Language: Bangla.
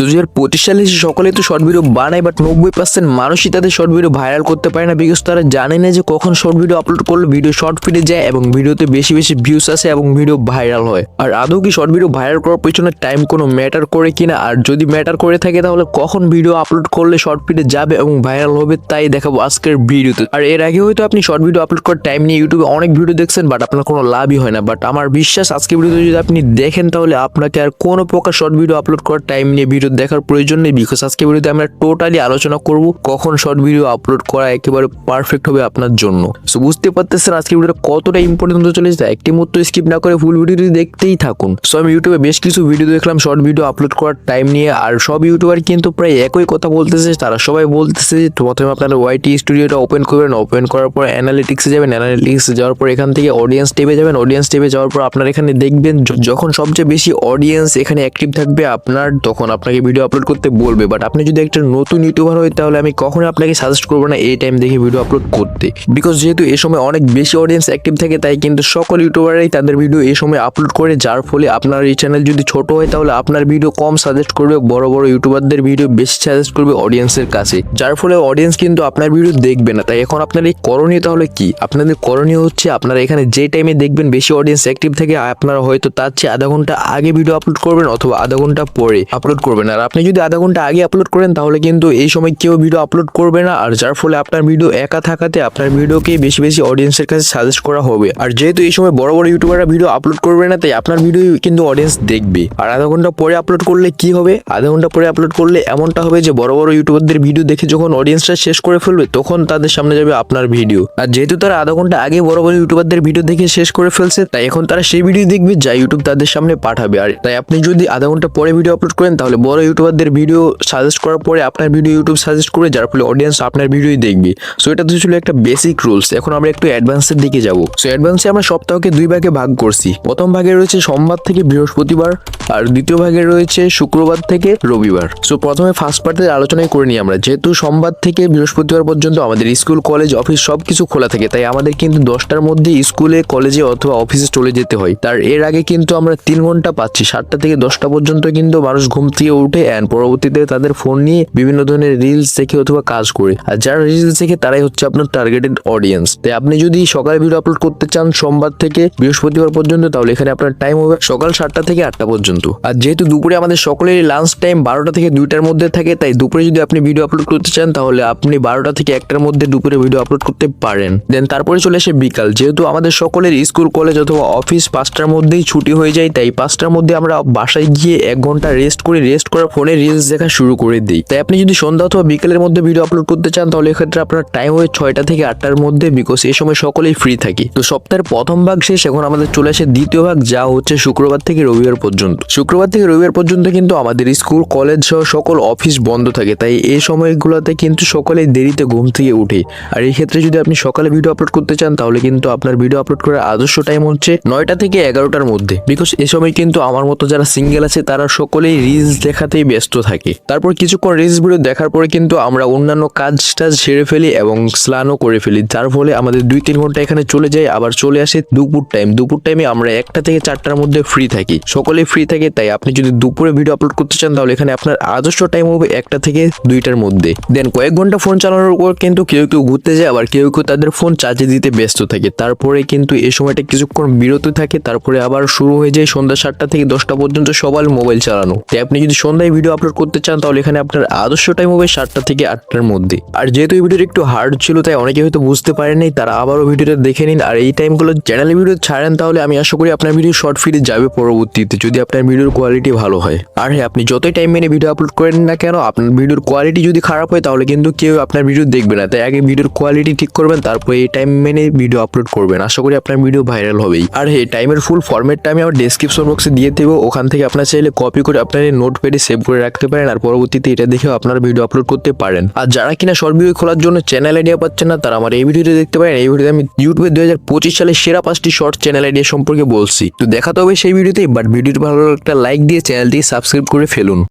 2025 সালে এসে সকলেই তো শর্ট ভিডিও বানায়, বাট 90% মানুষই তাদের শর্ট ভিডিও ভাইরাল করতে পারে না, বিকজ তারা জানে না যে কখন শর্ট ভিডিও আপলোড করলে ভিডিও শর্ট ফিডে যায় এবং ভিডিওতে বেশি বেশি ভিউস আসে এবং ভিডিও ভাইরাল হয়। আর আদৌ কি শর্ট ভিডিও ভাইরাল করার পিছনে টাইম কোনো ম্যাটার করে কিনা, আর যদি ম্যাটার করে থাকে তাহলে কখন ভিডিও আপলোড করলে শর্ট ফিডে যাবে এবং ভাইরাল হবে, তাই দেখাবো আজকের ভিডিওতে। আর এর আগে হয়তো আপনি শর্ট ভিডিও আপলোড করার টাইম নিয়ে ইউটিউবে অনেক ভিডিও দেখছেন, বাট আপনার কোনো লাভই হয় না। বাট আমার বিশ্বাস আজকের ভিডিওতে যদি আপনি দেখেন তাহলে আপনাকে আর কোনো প্রকার শর্ট ভিডিও আপলোড করার টাইম নিয়ে ভিডিও দেখার প্রয়োজন নেই, বিকজ আজকে ভিডিওতে আমরা টোটালি আলোচনা করব কখন শর্ট ভিডিও আপলোড করা একেবারে পারফেক্ট হবে আপনার জন্য। সো বুঝতে পারতেছেন আজকে ভিডিওটা কতটা ইম্পর্টেন্ট হতে চলেছে, একটি মতো স্কিপ না করে ফুল ভিডিওটি দেখতেই থাকুন। সো আমি ইউটিউবে বেশ কিছু ভিডিও দেখলাম শর্ট ভিডিও আপলোড করার টাইম নিয়ে, আর সব ইউটিউবার কিন্তু প্রায় একই কথা বলতেছে। তারা সবাই বলতেছে যে প্রথমে আপনারা ওয়াইটি স্টুডিওটা ওপেন করবেন, ওপেন করার পর অ্যানালিটিক্সে যাবেন, অ্যানালিটিক্সে যাওয়ার পর এখান থেকে অডিয়েন্স ট্যাবে যাবেন, অডিয়েন্স ট্যাবে যাওয়ার পর আপনার এখানে দেখবেন যখন সবচেয়ে বেশি অডিয়েন্স এখানে অ্যাক্টিভ থাকবে আপনার, তখন আপনাকে ভিডিও আপলোড করতে বলবে। বাট আপনি যদি একটা নতুন ইউটিউবার হয় তাহলে আমি কখনোই আপনাকে সাজেস্ট করবো না এই টাইম দেখে ভিডিও আপলোড করতে, বিকজ যেহেতু এই সময় অনেক বেশি অডিয়েন্স অ্যাক্টিভ থাকে, তাই কিন্তু সকল ইউটিউবাররাই তাদের ভিডিও এই সময় আপলোড করে, যার ফলে আপনার এই চ্যানেল যদি ছোট হয় তাহলে আপনার ভিডিও কম সাজেস্ট করবে, বড় বড় ইউটিউবারদের ভিডিও বেশি সাজেস্ট করবে অডিয়েন্সের কাছে, যার ফলে অডিয়েন্স কিন্তু আপনার ভিডিও দেখবে না। তাই এখন আপনার এই করণীয় তাহলে কি? আপনাদের করণীয় হচ্ছে আপনারা এখানে যে টাইমে দেখবেন বেশি অডিয়েন্স অ্যাক্টিভ থাকে, আপনারা হয়তো তার চেয়ে আধা ঘন্টা আগে ভিডিও আপলোড করবেন অথবা আধা ঘন্টা পরে আপলোড করবেন। আর আপনি যদি আধা ঘন্টা আগে আপলোড করেন তাহলে কিন্তু এই সময় কেউ ভিডিও আপলোড করবে না, আর যার ফলে আপনার ভিডিও একা থাকাতে আপনার ভিডিওকে বেশি বেশি অডিয়েন্সের কাছে সাজেস্ট করা হবে। আর যেহেতু এই সময় বড় বড় ইউটিউবাররা ভিডিও আপলোড করবে না, তাই আপনার ভিডিও কিন্তু অডিয়েন্স দেখবে। আর আধা ঘন্টা পরে আপলোড করলে কি হবে? আধা ঘন্টা পরে আপলোড করলে এমনটা হবে যে বড় বড় ইউটিউবারদের ভিডিও দেখে যখন অডিয়েন্সরা শেষ করে ফেলবে তখন তাদের সামনে যাবে আপনার ভিডিও। আর যেহেতু তারা আধা ঘন্টা আগে বড় বড় ইউটিউবারদের ভিডিও দেখে শেষ করে ফেলছে, তাই এখন তারা সেই ভিডিও দেখবে যা ইউটিউব তাদের সামনে পাঠাবে। আর তাই আপনি যদি আধা ঘন্টা পরে ভিডিও আপলোড করেন তাহলে বড় ইউটিউবারদের ভিডিও সাজেস্ট করার পরে আপনার ভিডিও ইউটিউব সাজেস্ট করবে, যার ফলে অডিয়েন্স আপনার ভিডিওই দেখবে। সো এটা তো ছিল একটা বেসিক রুলস। এখন আমরা একটু অ্যাডভান্সের দিকে যাব। সো অ্যাডভান্সে আমরা সপ্তাহকে দুই ভাগে ভাগ করছি। প্রথম ভাগে রয়েছে সোমবার থেকে বৃহস্পতিবার, আর দ্বিতীয় ভাগে রয়েছে শুক্রবার থেকে রবিবার। সো প্রথমে ফার্স্ট পার্টের আলোচনাই করে নিই আমরা। যেহেতু সোমবার থেকে বৃহস্পতিবার পর্যন্ত আমাদের স্কুল কলেজ অফিস সবকিছু খোলা থাকে, তাই আমাদের কিন্তু 10টার মধ্যে স্কুলে কলেজে অথবা অফিসে চলে যেতে হয়। তার এর আগে কিন্তু আমরা 3 ঘন্টা পাচ্ছি। 7টা থেকে 10টা পর্যন্ত কিন্তু মানুষ ঘুম থেকে উঠে অ্যান্ড পরবর্তীতে তাদের ফোন নিয়ে বিভিন্ন ধরনের রিলস দেখে অথবা কাজ করে, আর যারা রিলস দেখে তারাই হচ্ছে আপনার টার্গেটেড অডিয়েন্স। তাই আপনি যদি সকালে ভিডিও আপলোড করতে চান সোমবার থেকে বৃহস্পতিবার পর্যন্ত, তাহলে এখানে আপনার টাইম হবে সকাল 7টা থেকে 8টা পর্যন্ত। আর যেহেতু দুপুরে আমাদের সকলেরই লাঞ্চ টাইম 12টা থেকে 2টার মধ্যে থাকে, তাই দুপুরে যদি আপনি ভিডিও আপলোড করতে চান তাহলে আপনি 12টা থেকে 1টার মধ্যে দুপুরে ভিডিও আপলোড করতে পারেন। দেন তারপরে চলে আসে বিকাল। যেহেতু আমাদের সকলের স্কুল কলেজ অথবা অফিস 5টার মধ্যেই ছুটি হয়ে যায়, তাই 5টার মধ্যে আমরা বাসায় গিয়ে 1 ঘন্টা রেস্ট করে, রেস্ট করার ফোনে রিলস দেখা শুরু করে দিই। তাই আপনি যদি সন্ধ্যা অথবা বিকেলের মধ্যে ভিডিও আপলোড করতে চান তাহলে এক্ষেত্রে আপনার টাইম হয় 6টা থেকে 8টার মধ্যে, বিকজ এই সময় সকলেই ফ্রি থাকি। তো সপ্তাহের প্রথম ভাগ শেষ, এখন আমাদের চলে আসে দ্বিতীয় ভাগ, যা হচ্ছে শুক্রবার থেকে রবিবার পর্যন্ত। শুক্রবার থেকে রবিবার পর্যন্ত কিন্তু আমাদের স্কুল কলেজ সহ সকল অফিস বন্ধ থাকে, তাই এই সময়গুলোতে কিন্তু সকলেই দেরিতে ঘুম থেকে উঠে। আর এই ক্ষেত্রে যদি আপনি সকালে ভিডিও আপলোড করতে চান তাহলে কিন্তু আপনার ভিডিও আপলোড করার আদর্শ টাইম হচ্ছে 9টা থেকে 11টার মধ্যে, বিকজ এই সময় কিন্তু আমার মতো যারা সিঙ্গেল আছে তারা সকলেই রিলস দেখাতেই ব্যস্ত থাকে। তারপর কিছুক্ষণ রিলস ভিডিও দেখার পরে কিন্তু আমরা অন্যান্য কাজটা সেরে ফেলি এবং স্নানও করে ফেলি, যার ফলে আমাদের 2-3 ঘন্টা এখানে চলে যায়। আবার চলে আসে দুপুর টাইম। দুপুর টাইমে আমরা 1টা থেকে 4টার মধ্যে ফ্রি থাকি, সকলেই ফ্রি থাকে। তাই আপনি যদি দুপুরে ভিডিও আপলোড করতে চান তাহলে এখানে আপনার আদর্শ টাইম হবে 1টা থেকে 2টার মধ্যে। দেন কয়েক ঘন্টা ফোন চালানোর পর কিন্তু কেউ কেউ ঘুরতে যায়, আবার কেউ কেউ তাদের ফোন চার্জে দিতে ব্যস্ত থাকে। তারপরে কিন্তু এই সময়টা কিছুক্ষণ বিরত থাকে, তারপরে আবার শুরু হয়ে যায় সন্ধ্যা 7টা থেকে 10টা পর্যন্ত সবাই মোবাইল চালানো। তাই আপনি যদি সন্ধ্যায় ভিডিও আপলোড করতে চান তাহলে এখানে আপনার আদর্শ টাইম হবে 7টা থেকে 8টার মধ্যে। আর যেহেতু এই ভিডিওটা একটু হার্ড ছিল তাই অনেকে হয়তো বুঝতে পারেনি, তারা আবারও ভিডিওটা দেখে নিন। আর এই টাইমগুলো চ্যানেলে ভিডিও ছাড়েন তাহলে আমি আশা করি আপনার ভিডিও শর্ট ফিডে যাবে পরবর্তীতে, যদি আপনার ভিডিওর কোয়ালিটি ভালো হয়। আর হ্যাঁ, আপনি যতই টাইম মেনে ভিডিও আপলোড করেন না কেন, আপনার ভিডিওর কোয়ালিটি যদি খারাপ হয় তাহলে কিন্তু কেউ আপনার ভিডিও দেখবে না। তাই আগে ভিডিওর কোয়ালিটি ঠিক করবেন, তারপরে এই টাইম মেনে ভিডিও আপলোড করবেন। আশা করি আপনার ভিডিও ভাইরাল হবেই। আর হ্যাঁ, টাইমের ফুল ফরম্যাটটা আমি আমার ডেসক্রিপশন বক্সে দিয়ে দেবো, ওখান থেকে আপনার চাইলে কপি করে আপনার নোটপ্যাডে সেভ করে রাখতে পারেন, আর পরবর্তীতে এটা দেখেও আপনার ভিডিও আপলোড করতে পারেন। আর যারা কিনা শর্ট ভিডিও খোলার জন্য চ্যানেল আইডিয়া পাচ্ছেন না, তারা আমার এই ভিডিওতে দেখতে পারেন। এই ভিডিওতে আমি ইউটিউবে 2025 সালে সেরা 5টি শর্ট চ্যানেল আইডিয়া সম্পর্কে বলছি। তো দেখাতে হবে সেই ভিডিওতে, বাট ভিডিওটি ভালো একটা লাইক দিয়ে চ্যানেলটি সাবস্ক্রাইব করে ফেলুন।